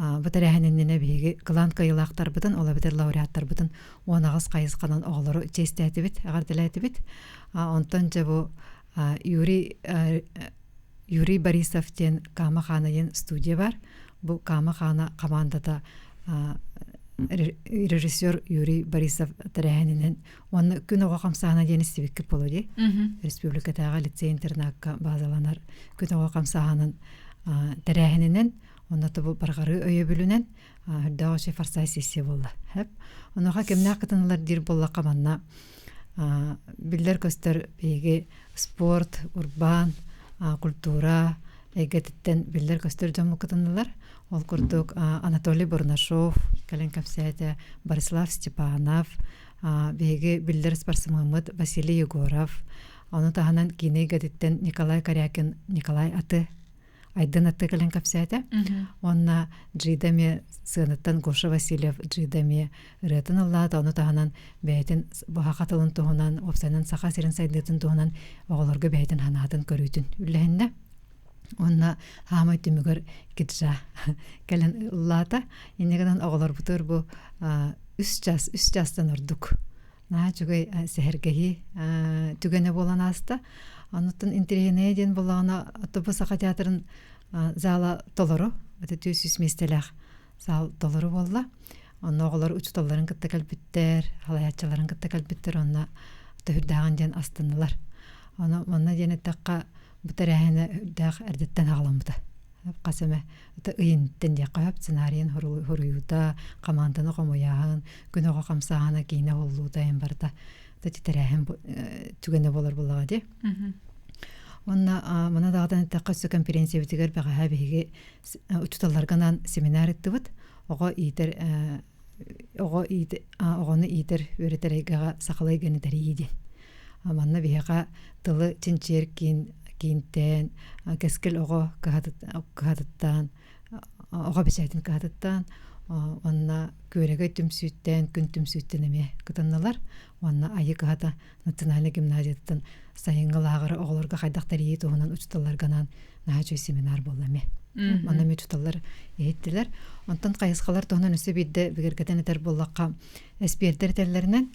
Батаряханенне биги клан кайылактар бутун, ола битер лауреаттар бутун, онагыз кайызганан оголору честети бит, агардылайты бит. Онтон жабу Юрий Борисов тен Камаханайын студия бар. Бу Камахана командада режиссер Юрий Борисов таряханенен оны күн ого камсаана ден истибикке болоди. Республикатага лицей интернатка базаланар күн ого камсаанын таряханенен онда бу баргары өйө бүлүнен дагы форсай сессия болду. Хеп. Онога кемнак кытынлар дир болла каманна билдер көстөр биги спорт, урбан, культура, эгеттен билдер көстөр жому кытынлар. Ол курдук Анатолий Бурнашов, Кален Капсайда, Борислав Степанов, биги билдер спортсмен Василий Егоров, аны таханан кине эгеттен Николай Корякин, Николай аты Айдын аты Кален Капсайда. Онна джидами сынаттан Гоша Васильев джидами рытын аллады, аны таханан бәйтін бұхақатылын туғынан, опсайнан сақа сирин сайдытын туғынан оғылырғы бәйтін ханатын көрүйтін үлләхінді. Онна хамай түмігір китжа кәлін ұллата. Енегінен оғылар бұтыр бұ 3 жастан ұрдық. На жүгей сәхергеhi түгені болан асты. Ануттан интерегенея ден болағына Отобу сақа театрын зала толыру. Это 200 местелях зал толыру болла. Онна оғылар учталарын кітті кәлбіттер, халаятчаларын кітті кәлбіттер, онна түрдаған ден астынылар. Онна ден ettаққа бұтарәхені үрдәқ әрдеттен ағаламыды. Қасымы ұйынттен де қойып сценарийін ғыруюда, қамандыны қомаяғын, күн оға қамсағаны кейіне олуыда ең барда. Тәрәхін түгені болар болаға де. Онна мұна дағадан ettаққа өсі конференция бітігер бәға бейге ұчыталарғанан семинар етті бұд. Оғаны идер өретәрейгаға сақылай гені дәрі еді. Манна бейға тылы чинчер кейінтен, кәскіл оғы кағадыттан, оға бәсәйтін кағадыттан, онна көрегі түмсүйттен, күн түмсүйттен әме күтінналар. Онна айы кағада национальный гимназияттан сайынғыл ағыры оғыларға қайдақтар ейті оғынан ұчталарғанан наға жөй семинар боламе. Мана мечталар еттилер. Онтан кайыскалар тонан үсө бидде бигергетен этер боллакка эспердер теллеринен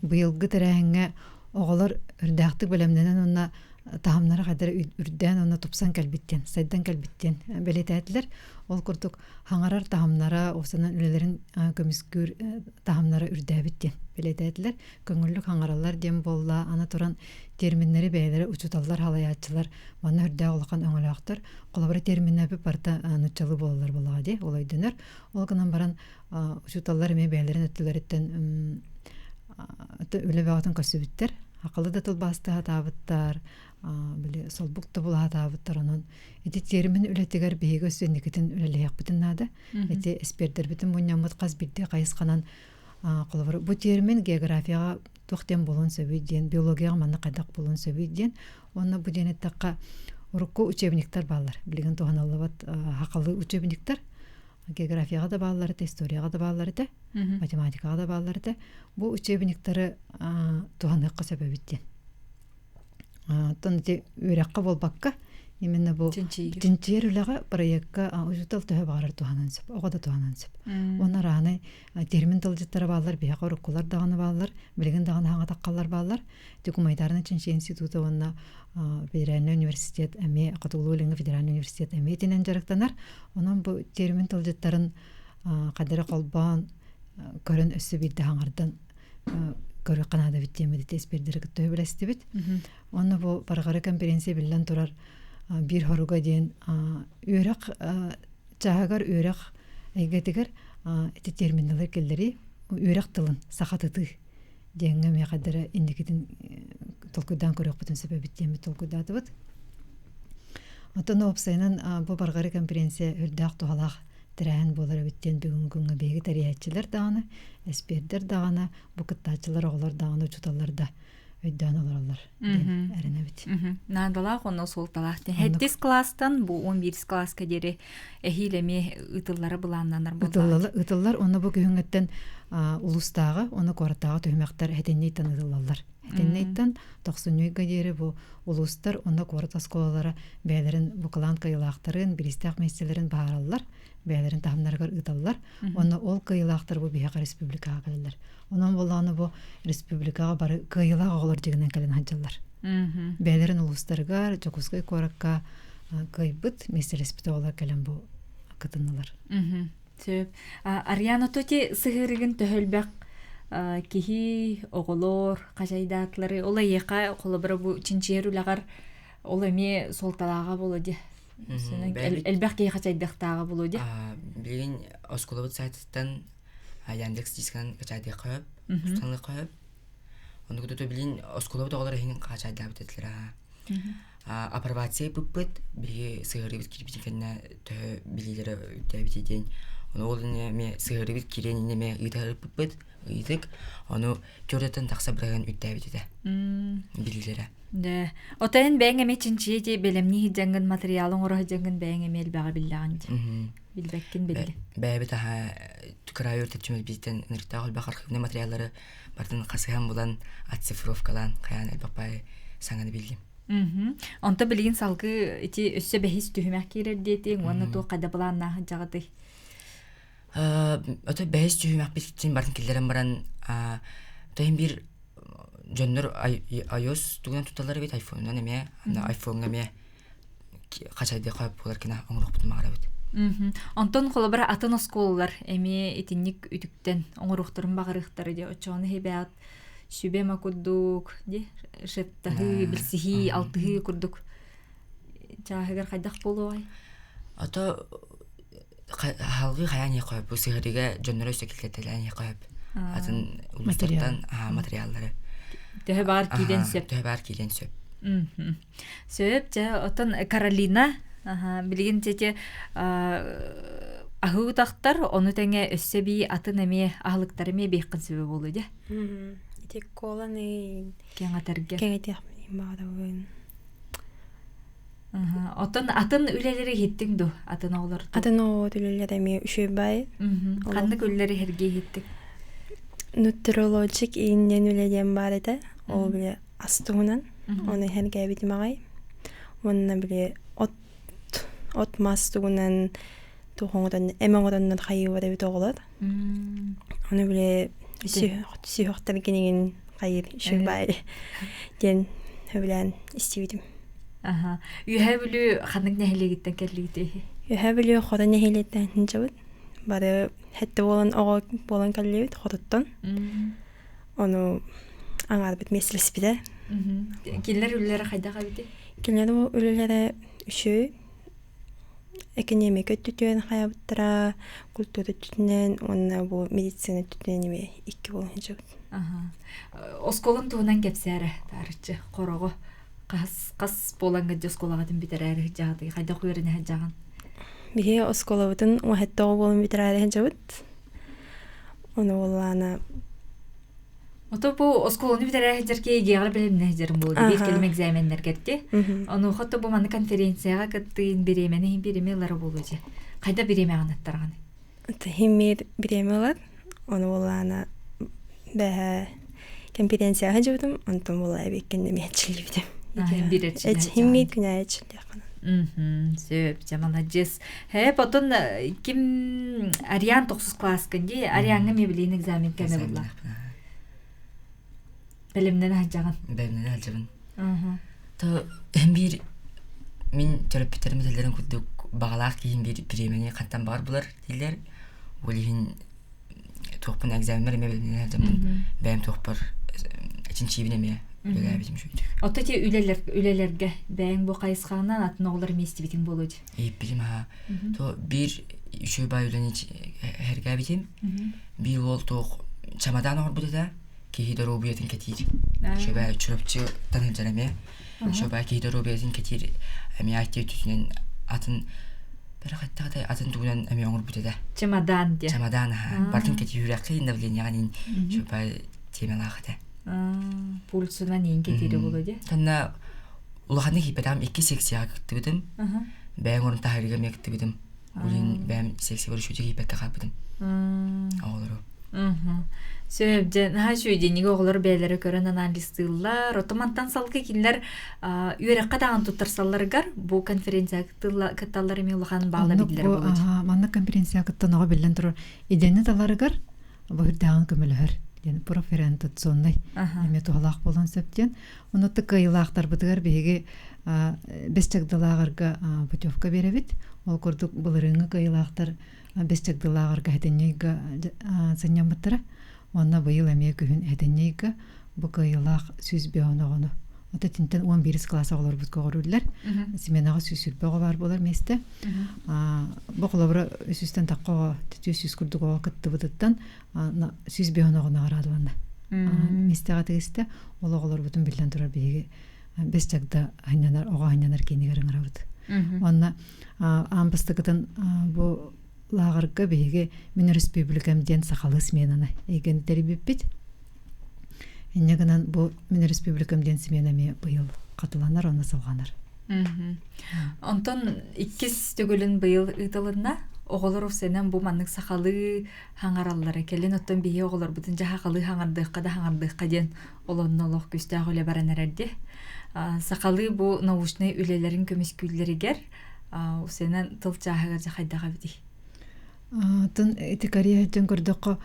быйылгы терәһеңе оголор үрдәхтик белемненен онна таһамнара кадәр үрдән онна тупсан кәлбиттен, сайдан кәлбиттен белетәтләр. Ол курдук хаңарар таһамнара осынан үлелерин көмүскүр таһамнара үрдәбиттен белетәтләр. Көңүллүк хаңаралар дем болла, ана туран терминнери бәйләре учуталлар халаячылар, мана үрдә олакан оңалактар, колобра терминнәбе парта нучалы болалар була ди, олай дөнер. Ол гынан баран учуталлар ме бәйләрен өттеләрдән үле вагатын көсүбүттер. Акылы да тылбасты хатабыттар, биле солбукта була хатабыттар онон. Эти термин үлетегер бейге өсөнникетин үлелеяк битин нада. Эти эспердер битин буннамыт каз битте кайысканан колобра. Бу термин географияга тоқтен болон сөбүден, биологияга манна кайдак болон сөбүден. Онна бу денеттакка урукку учебниктер баллар. Билген тоганаллабат акылы учебниктер. Географияга да баллар, историяга да баллар, математикага да баллар. Бу учебниктері туғаныққа сөбөбіттен. Тонды үйраққа болбаққа, именно бу тинчер үліға проектқа ұжытал төһө бағарар туғанан сөп, оға да туғанан сөп. Оны раны термин тылжыттары баллар, бияқа ұрыққылар дағаны баллар, білген дағаны хаңа таққалар баллар. Декумайдарны Чинчи институты онна Федеральный университет, әме Қатулы өліңі Федеральный университет әме етінен жарықтанар. Оның бұл термин тылжыттарын қадыры қолбан көрін өссі білді хаңардан көрі қанада біттемеді теспердері күтті біләсті біт. Оны бұл барғары конференция білден тұрар bir horuga den örak çağagar örak aygetiger eti terminalar kelleri örak tılın sahatıtı denge me kadara indiketin tolkudan körök bütün sebebitemi tolkudatıbıt. Atana opsaynan bu bargary konferensiya hürdaq tohalaq tirahan bolar bitten бүгүнгүнгө беги тарыячылар даганы, эспердер даганы, бу кыттачылар оглар даганы чуталларда өйдөн аларлар. Эрене бит.
Надала коно солталахты. Хеттис класстан бу 11 класска дери эхилеме ытыллары буланнанар булды.
Ытыллар оны бу күнгөттен улустагы, оны кортагы төмөктөр хетенне танылалар. Хетеннеттен 90-га дери бу улустар оны корта сколалары бәйләрен букалан кыйлактарын, биристак меселерин баараллар. Бәйләрен тахамнаргар ыталлар. Оны ол кыйлактар бу бияка республикага келелер. Онан боланы бу республикага бары кыйлак оглар дегенен келен хаҗаллар. Бәйләрен улустарга, Жокускай коракка кыйбыт меселеспите олар келен бу кытыналар.
Сөп. Ариана тоти сыгырыгын төхөлбәк кихи оголор, кажайдатлары, ола яка колобра бу чинчерүләгәр олеме солталага булды. Элбәк кей кажайдактагы булды.
Билген осколобут сайтыттан Яндекс дискан кажайды кып, станлы кып. Оны көтө билин осколобут оголор хин кажайда битетлер. Апробация буппет биге сыгырыбыз кирбитикенне тө билилери үтәбитеден. Оны олны ме сыгырыбыз киренне ме ыйтарып буппет, ыйтык. Оны көрөтөн такса бирген үтәбитеде. Билилери.
Да. Отен бәңеме чинчи ди белемни хиҗәнгән материалын оры хиҗәнгән бәңеме элбәгә биллаган. Билбәккин билди.
Бәбе таһа тукрай үртәчмәл битен ниртагыл бакыр хивне материаллары бартын касыган булан оцифровкалан каян элбапай саңаны билдим.
Онта билген салгы ити өссө бәхис түһүмәк кирер диетин, оны ту када буланна жагыты.
Ото бәхис түһүмәк битин бартын киллерен баран тойын бир жөннөр iOS туган туталары бит iPhone-нан эме, анда iPhone-га эме качайды кайып болар кена оңрок бит магара бит.
Антон колобра атын осколлар эме этинник үтүктен оңроктурун багырыктары ди очоны хебят сүбе макудук ди шептахы билсихи алтыхы курдук жаагар кайдак болой.
Ата халгы хаяны кайып сыгырыга жөннөр өстөкилтелени кайып. Атын улустардан материаллары
Төһө бар киден сөп. Сөп жа отон Каролина, билген тете ахыутактар оны теңе өссө би атын эме ахлыктары ме беккин сөбө болду да.
Тек коланы
кеңатерге.
Кеңетехмин баадабын.
Отон атын үлелери хеттиң ду, атын оглар.
Атын үлелери эме үшөбай.
Канды үлелери херге хеттик.
Nutrologik innen үледен бар еді. Ол біле астығынан. Оны херге бітім ағай. Онына біле от от мастугунан тухонгодан эмонгодан хайыва да оголор. Аны биле сүйөктөр кенеген хайыр шүбай ден хөблән истибидим.
Аха. Үйһәбүлү ханык нәһилегиттен керлигите.
Үйһәбүлү хода нәһилеттен хинжабыт. Бары хәтта болан каллебит ходоттон. Ону аңар бит меселес биде.
Киллер үлләре хайдага бите.
Киллер үлләре үшү экономика түтүен хаябыттара, культура түтүнен, онна бу медицина түтүнен эме икки болон хинжабыт.
Аха. Осколун туунан кепсәре тарычы корого. Кас боланга жосколага тим битерәре жагы хайда куйрыны хаҗаган.
Биге осколабытын уахетта болон битерәре хинжабыт. Ону боллана
Ото бу осколуну битерәре хаҗарке география белемне хаҗарым булды. Бир келме экзаменнер кетти. Ону хатта бу маны конференцияга кеттин биремеләре булды. Кайда биремәгәннәр?
Химмир биремеләр. Ону боллана бәһә конференцияга хаҗабытым, онтон болай бекенне мечили бидем. Химмир күнә эчилде.
Сөп, жамаладжес. Потон ким Ариан 9 класс кенди, Арианга мебелин экзамен кеме булла. Белемнен хаҗаган.
Белемнен хаҗаган. То бир мин терапевтерим делерин күрдүк багалак кийин бир премия каттан бар булар дилер. Улин топун экзаменер мебелин хаҗаган. Бәм топор ичинчи бине Үләбитим шуйды.
Отта те үлелерге бәң бу кайсыганнан атын оглар мести битин болуды.
Билим ха. То бир үшө бай үләни хәргә битим. Бир ол ток чамадан ор булда кийдер обиятин кетир. Шөбә чүрөпчү танып жараме. Шөбә кийдер обиятин кетир. Эми актив түтүнен атын бер хаттагы атын түгүнен эми оңур булда.
Чамадан де.
Чамадан ха. Бартын кетир үрәккә инде белән ягын шөбә темалахта.
Пульсунан ең кетері болады.
Танна улаханы хипедам 2 секцияға кеттібідім. Бәң орын тахариға ме кеттібідім. Улин бәм секция бұры шөте хипетті қапыдым. Оғылыру.
Сөбден, шөйденеге оғылыр бәлері көрін аналистылар. Отоманттан салғы келер үйерек қадағын тұттарсаларғар бұл конференция кітталар еме ұлған бағла білдер болады.
Манна конференция кіттанаға білден тұрыр. Идені таларығар бұл үрдіған көмілігір. Yani проферентационный эме тухалак болон сөптен онотты кыйлактар бытыгар беге бестегдалагарга путевка беребит ол курдук былырыңы кыйлактар бестегдалагарга хетенейга санямбыттара онна быйыл эме күн хетенейга бу кыйлак сүз беоногону ата тинтен 11 класс оголор бут когоруллар семенага сүзүлбөгө бар болар месте бу колобра сүстен такко сүз курдугого кыттыбыттан сүз беоногону арадыбанда местега тегисте ол оголор бутун билден турар биги бестегда айнанар ога айнанар кенигерин арабыт онна амбыстыгытын бу лагарга биги мен республикам ден сахалы сменаны эген тербиппит Эннегенен бу мен республикам ден сменами быйыл катыланар, оны салганар.
Онтон 2 төгөлүн быйыл ыйтылына оголор сенен бу маннык сахалы хаңараллары келен оттон бие оголор бутун жахалы хаңардыкка да хаңардыкка ден олоннолох күстөгөлө баранарди. Сахалы бу научный үлелерин көмүскүллеригер сенен тылчаага жахайдага бити.
Тын этикария жөн көрдөккө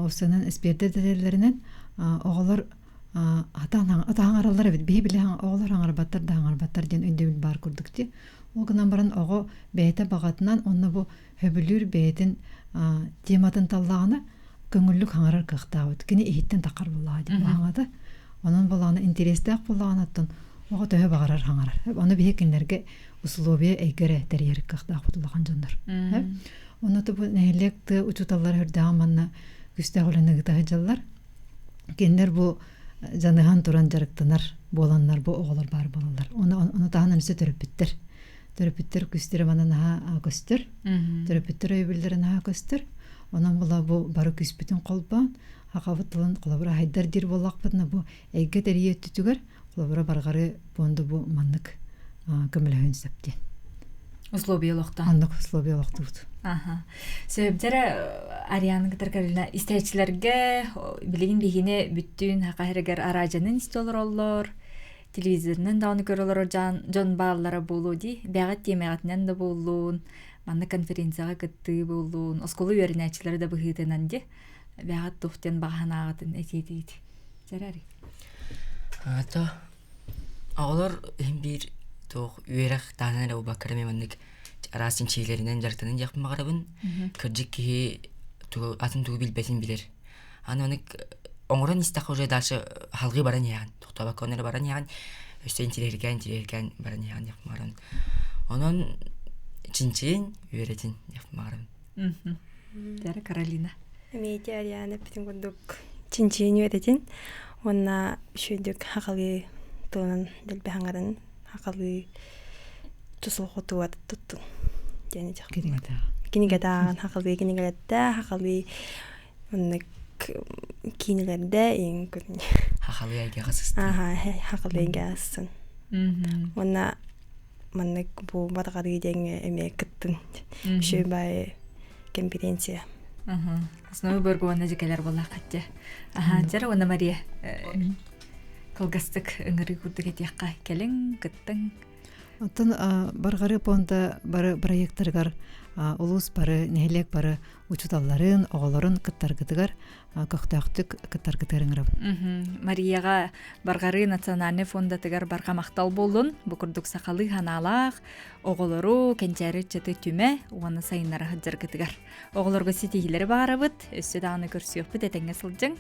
сенен эспердерлеринен оголор атаңаралар бит бибиле оголор аңарбаттар да аңарбаттар ден өндөбүл бар курдукти. Ол гынан баран ого бейте багатынан онны бу хөбүлүр бейтин тематын таллагына көңүллүк аңарар кыктабыт. Кини ихиттен такар булла деп аңады. Онун баланы интересдак булганаттан ого төһө багарар аңарар. Аны бейкинлерге условия эйгере терьер кыктак бутулган жондар. Онаты бу нәһилекте учуталлар хөрдәманна күстәгөләне гытаҗаллар. Кендер бу жаныган туран жарыктанар боланнар бу оголор бар болалар. Оны таһанын үсө терапевттер. Терапевттер күстер манана көстер. Терапевттер өйбүлдерин көстер. Онан була бу бары күспүтүн колбан, акабытлын колобура хайдар дир болакпытна бу эйге терие түтүгөр колобура баргары бонду бу маннык көмөлөһүн септен.
Условиялыкта.
Андык условиялыкта.
Себептері Арианың кітіркеріліна истәйчілерге білеген бейгіне бүттін хақахерегер аражанын истолыр олар. телевизорнан дауны көрөлөр жон бааллара болуу ди. Бягат темегатнан да болуун. Манна конференцияга кытты болуун. Осколу үйренәчләре да быһытынан ди. Бягат тухтен баганагатын этетит. Жарари.
Ата алар бир тох үйрәк танара убакыры менник арасын чилеринен жартанын якмагарабын. Кыржык ки ту атын ту билбесин билер. Анык оңорон истак уже дальше халгы баран яган. Токтоба конер баран яган. Өстен тирерген баран яган якмаран. Онон чинчин үйрәтин якмаран.
Жара Каролина.
Эмети Ариана питингундук чинчини өтетин. Онна шүдүк хакалы тонан делбехангарын хакалы тусулхотуат тутту. Яни жак. Кинигатаган хакалы оннак кинилерде ин күн.
Хакалы айгасыз.
Хакалы айгасын. Онна маннак бу батагары денге эме кыттын. Шөбай конференция.
Основы бөргөөнө жекелер болла катча. Жара Онна Мария. Кылгастык ыңыры курдук этиякка келиң кыттың.
Оттон баргары понда бары проекттаргар улус бары нехелек бары учуталларын, оголорун кыттаргытыгар көктөктүк кыттаргытырыңрап.
Марияга баргары национальный фондатыгар барга мактал болдун. Бу курдук сакалы ханалак, оголору кенчери чаты түмө, уаны сайыннара хаджаргытыгар. Оголорго сетигилери баарабыт, өссө даганы көрсөкпүт этеңге сылжың.